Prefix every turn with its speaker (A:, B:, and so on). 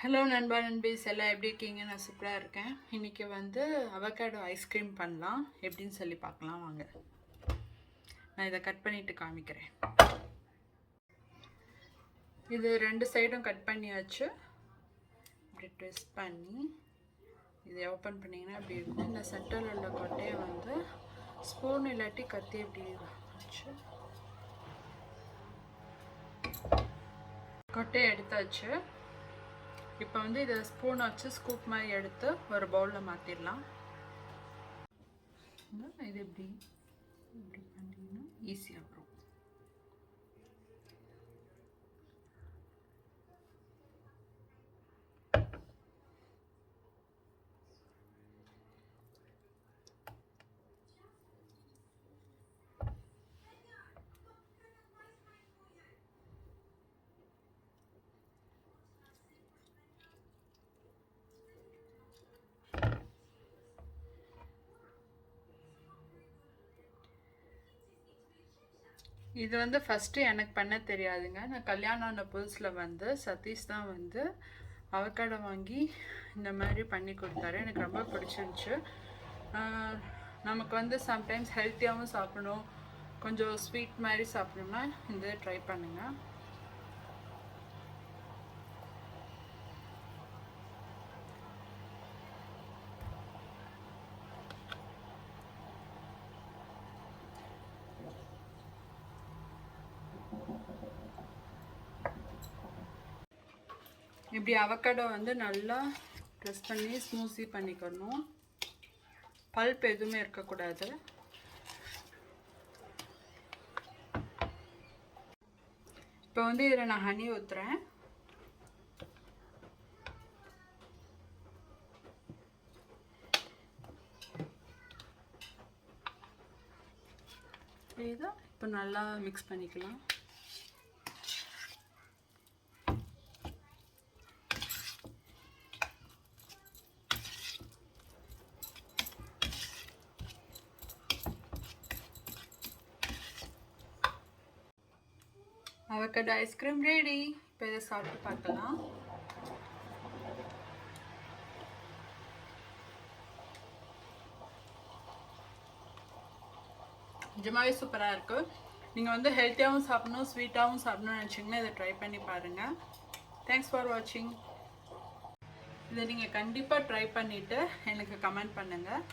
A: Hello நண்பா நண்பீஸ் எல்லாம் எப்படி இருக்கீங்க? நான் சூப்பராக இருக்கேன். இன்றைக்கி வந்து அவகேடோ ஐஸ்கிரீம் பண்ணலாம் எப்படின்னு சொல்லி பார்க்கலாம் வாங்க. நான் இதை கட் பண்ணிவிட்டு காமிக்கிறேன். இது ரெண்டு சைடும் கட் பண்ணியாச்சு. இப்படி ட்விஸ்ட் பண்ணி இதை ஓப்பன் பண்ணிங்கன்னா அப்படி இருக்கும். இந்த சென்டரில் உள்ள கொட்டையை வந்து ஸ்பூன் இல்லாட்டி கத்தி இப்படி வச்சு கொட்டையை எடுத்தாச்சு. இப்போ வந்து இதை ஸ்பூன் வச்சு ஸ்கூப் மாதிரி எடுத்து ஒரு பவுலில் மாற்றிடலாம். இது இப்படி இப்படி பண்ணிங்கன்னா ஈஸியாக வரும். இது வந்து ஃபஸ்ட்டு எனக்கு பண்ண தெரியாதுங்க. நான் கல்யாணம் ஆன புதுசில் வந்து சதீஷ் தான் வந்து அவகேடோ வாங்கி இந்த மாதிரி பண்ணி கொடுத்தாரு. எனக்கு ரொம்ப பிடிச்சிருந்துச்சு. நமக்கு வந்து சம்டைம்ஸ் ஹெல்த்தியாகவும் சாப்பிடணும், கொஞ்சம் ஸ்வீட் மாதிரி சாப்பிடணும்னா இந்த ட்ரை பண்ணுங்கள். இப்படி அவகேடோ வந்து நல்லா ப்ரெஸ் பண்ணி ஸ்மூத்தி பண்ணிக்கணும். பல்ப் எதுவுமே இருக்கக்கூடாது. இப்போ வந்து இதில் நான் ஹனி ஊற்றுறேன். இதை இப்போ நல்லா மிக்ஸ் பண்ணிக்கலாம். Avocado ice cream ready. இப்போ இதை சாப்பிட்டு பார்க்கலாம். நிஜமாவே சூப்பராக இருக்குது. நீங்கள் வந்து ஹெல்த்தியாகவும் சாப்பிடணும், ஸ்வீட்டாகவும் சாப்பிடணும்னு நினச்சிங்கன்னா இதை ட்ரை பண்ணி பாருங்கள். தேங்க்ஸ் ஃபார் வாட்சிங். இதை நீங்கள் கண்டிப்பாக ட்ரை பண்ணிவிட்டு எனக்கு கமெண்ட் பண்ணுங்கள்.